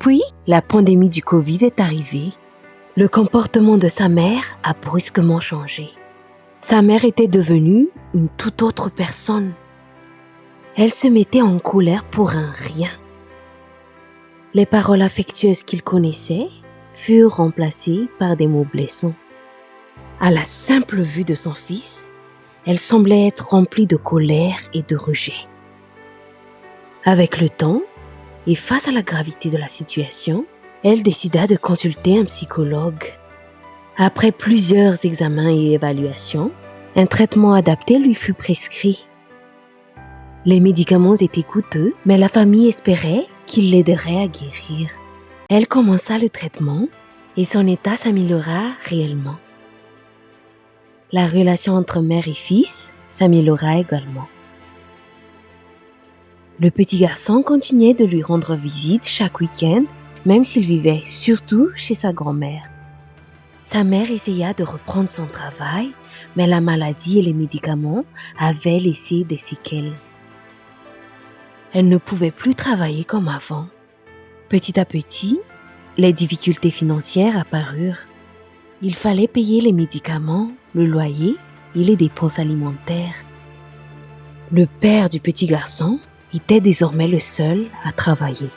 Puis, la pandémie du Covid est arrivée. Le comportement de sa mère a brusquement changé. Sa mère était devenue une toute autre personne. Elle se mettait en colère pour un rien. Les paroles affectueuses qu'il connaissait furent remplacées par des mots blessants. À la simple vue de son fils, elle semblait être remplie de colère et de rejet. Avec le temps, et face à la gravité de la situation, elle décida de consulter un psychologue. Après plusieurs examens et évaluations, un traitement adapté lui fut prescrit. Les médicaments étaient coûteux, mais la famille espérait qu'il l'aiderait à guérir. Elle commença le traitement et son état s'améliora réellement. La relation entre mère et fils s'améliora également. Le petit garçon continuait de lui rendre visite chaque week-end, même s'il vivait surtout chez sa grand-mère. Sa mère essaya de reprendre son travail, mais la maladie et les médicaments avaient laissé des séquelles. Elle ne pouvait plus travailler comme avant. Petit à petit, les difficultés financières apparurent. Il fallait payer les médicaments, le loyer et les dépenses alimentaires. Le père du petit garçon était désormais le seul à travailler.